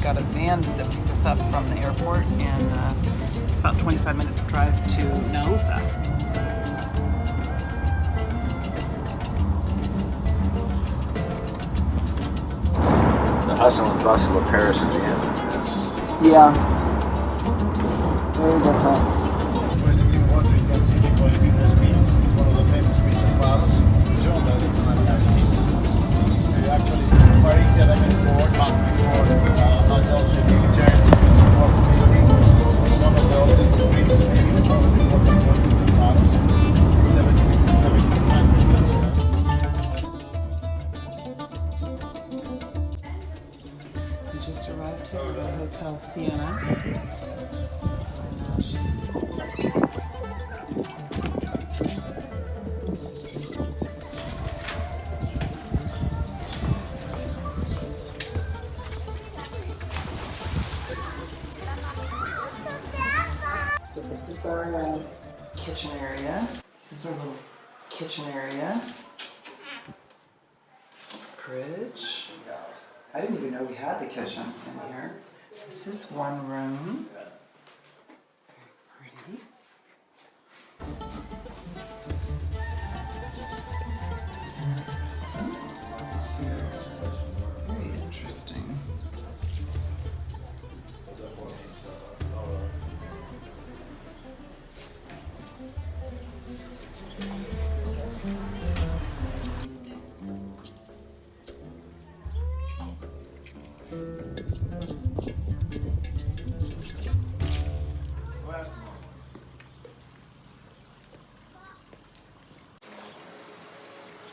got a van that picked us up from the airport, and it's about a 25-minute drive to Nausa. The hustle and bustle of Paris and Vienna. Yeah. Very different. For those of you wondering, you can see the COLLAB beach. It's one of the famous beaches in Paros. You know that it's another nice beach. You actually Marie board, last before, has also a big church. It's worth visiting. It's one of the oldest Greece, maybe the most important one in Paros. 1700 years ago. We just arrived here at Hotel Sienna. So this is our kitchen area. This is our little kitchen area. Fridge. I didn't even know we had the kitchen in here. This is one room. Very pretty. Very interesting.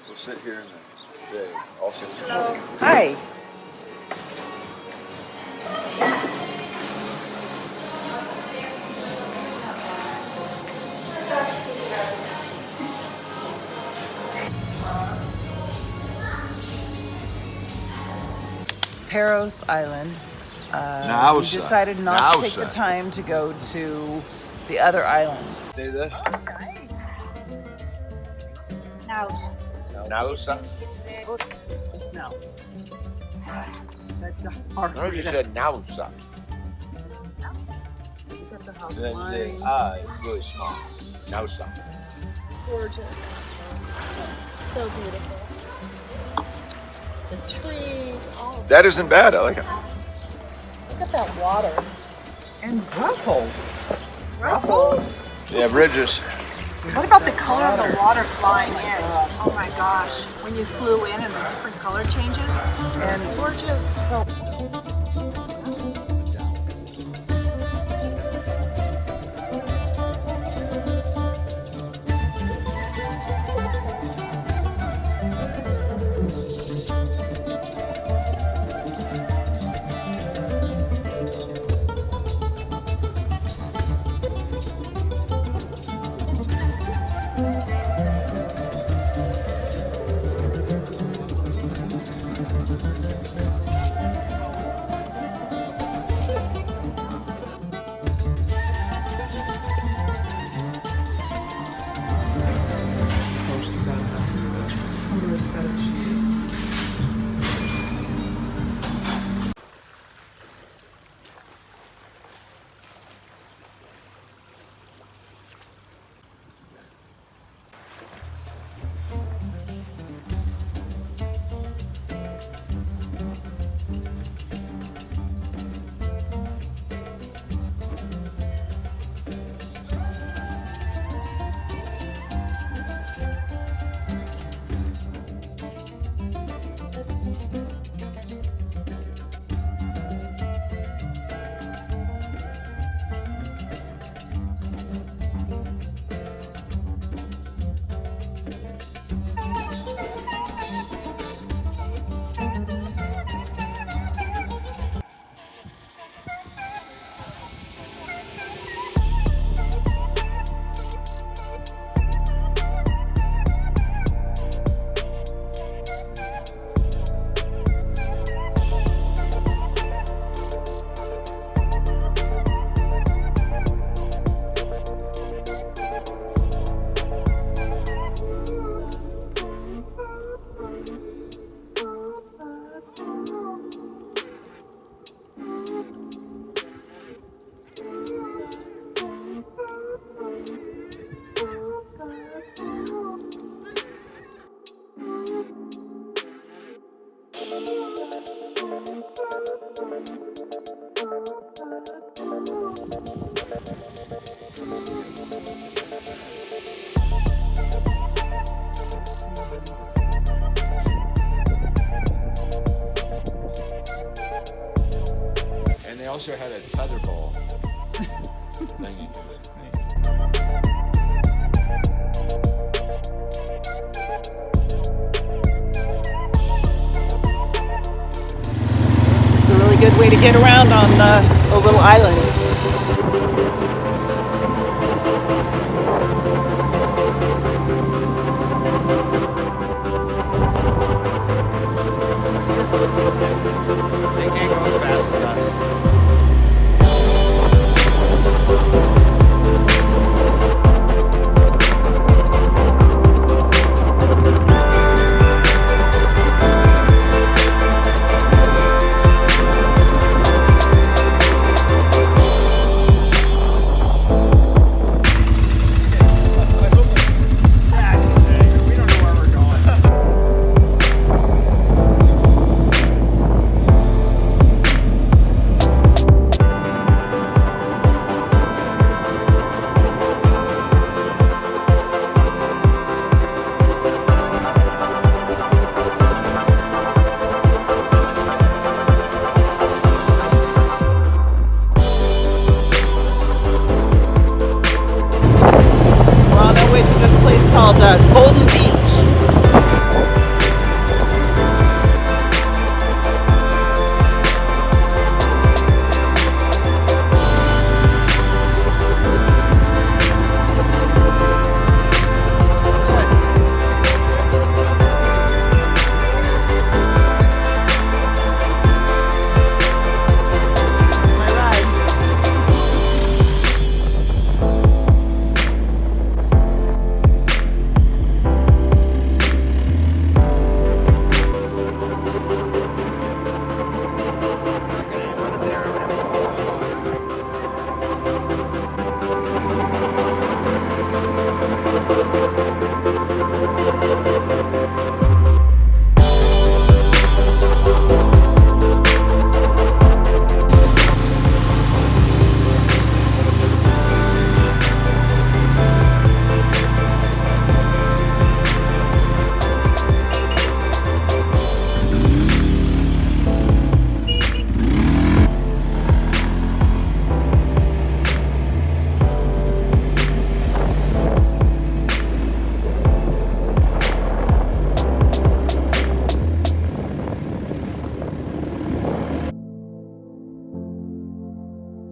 We'll sit here in the day. Also, Hi. Paros Island. We decided not to take the time to go to the other islands. Say that. Nausa. Nausa. It's now. No, you said Nausa. Look at the house. And then the I is really small. Nausa. It's gorgeous. So beautiful. The trees, all of That isn't bad. I like it. Look at that water. And ruffles. Ruffles? Yeah, bridges. What about the color of the water flying in? Oh my gosh. When you flew in and the different color changes. And gorgeous. So they also had a tetherball thingy. It's a really good way to get around on a little island. They can't go as fast as us. Called Golden Beach.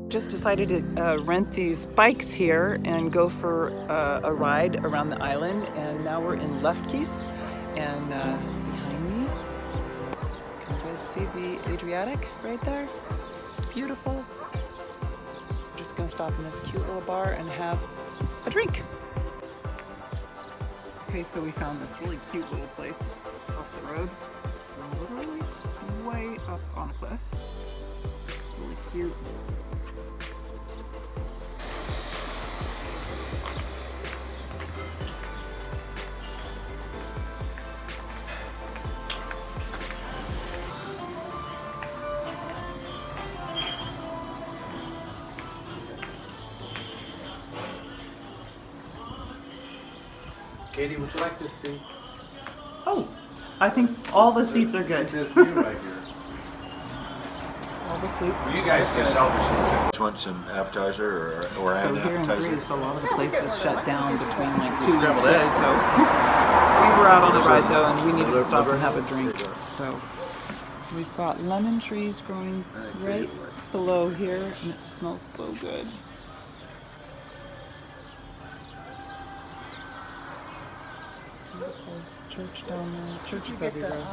Just decided to rent these bikes here and go for a ride around the island, and now we're in Lefkis, and behind me, can you guys see the Adriatic right there? Beautiful. I'm just gonna stop in this cute little bar and have a drink. Okay, so we found this really cute little place off the road. Literally way up on a cliff. Really cute. Katie, would you like to see? Oh, I think all the seats are good. This view right here. All the seats. You guys are selfish. Just want some appetizer or So an here in appetizer? Greece, a lot of the places shut down between like 2 and 6. Scrambled eggs. So we were out on the ride though, and we needed to stop and have a drink. So we've got lemon trees growing right below here, and it smells so good. Beautiful church down there. Churches everywhere.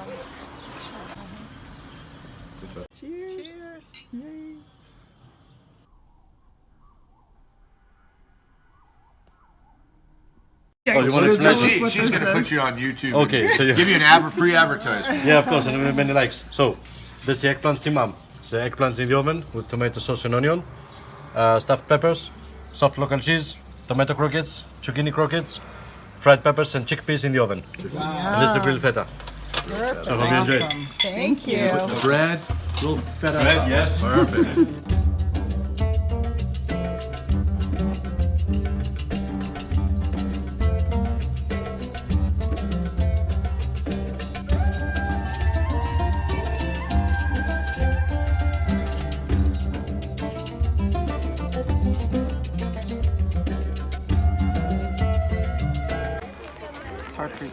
Cheers! Cheers! Yay! Oh, you want to explain? She's going to put you on YouTube. Okay, so you Give you an free advertisement. yeah, of course, and many likes. So, this is the eggplant simam. It's eggplants in the oven with tomato sauce and onion, stuffed peppers, soft local cheese, tomato croquettes, zucchini croquettes, fried peppers, and chickpeas in the oven. Wow. And this is the grilled feta. Perfect. So, hope you enjoy it. Thank you. Bread, little feta. Bread, yes. Perfect.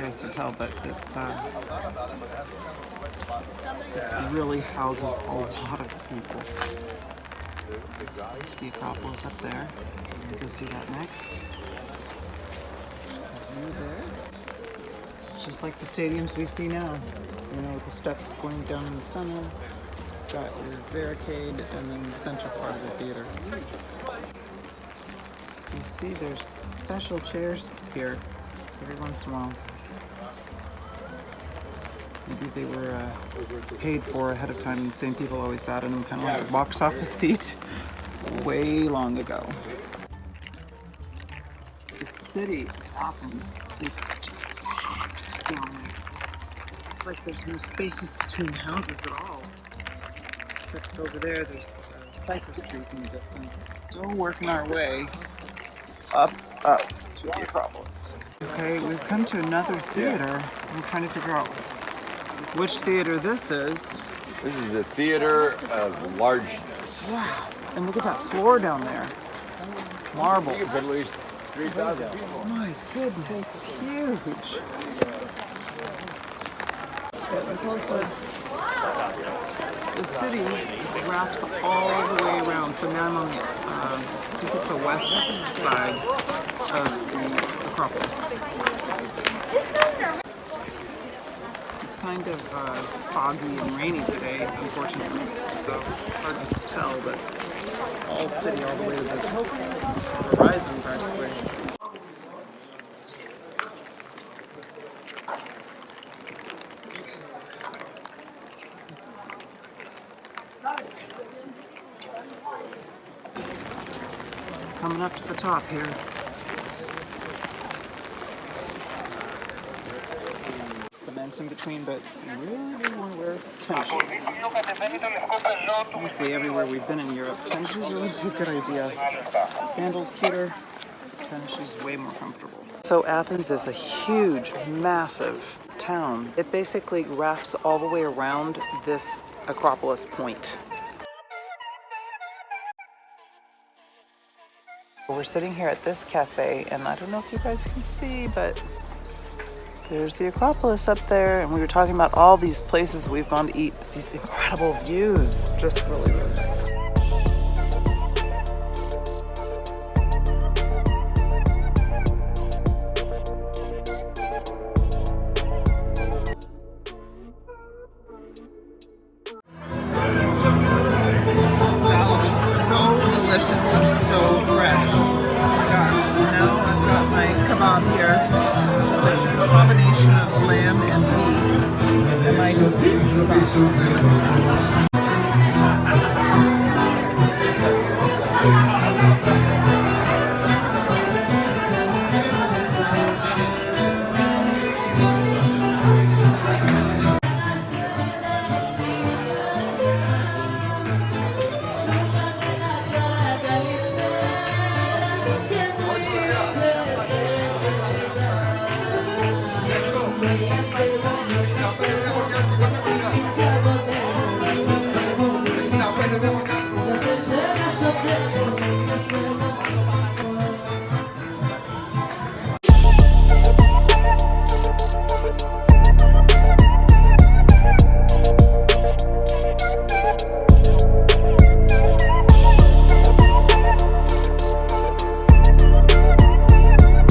guys to tell, but this really houses a lot of people. It's the Acropolis up there. We'll go see that next. There's a view there. It's just like the stadiums we see now. You know, with the steps going down in the center. Got your barricade and then the central part of the theater. You see there's special chairs here every once in a while. Maybe they were paid for ahead of time. The same people always sat in them, kind of like a box office seat way long ago. The city of Athens, it's just packed down there. It's like there's no spaces between the houses at all. Except over there, there's cypress trees in the distance. Still working our way up to the Acropolis. Okay, we've come to another theater. I'm trying to figure out which theater this is. This is a theater of largeness. Wow, and look at that floor down there. Marble. You could put at least 3,000 people. Oh my goodness, it's huge. Getting closer. The city wraps all the way around. So now I'm on the, I think it's the west side of the Acropolis. It's kind of foggy and rainy today, unfortunately. So hard to tell, but all city all the way to the horizon practically. Coming up to the top here. Cement in between, but you really do want to wear tennis shoes. You see everywhere we've been in Europe, tennis shoes are a good idea. Sandals cuter, tennis shoes way more comfortable. So Athens is a huge, massive town. It basically wraps all the way around this Acropolis point. We're sitting here at this cafe, and I don't know if you guys can see, but there's the Acropolis up there, and we were talking about all these places we've gone to eat. These incredible views, just really, really nice. Combination of lamb and beef and my sauce.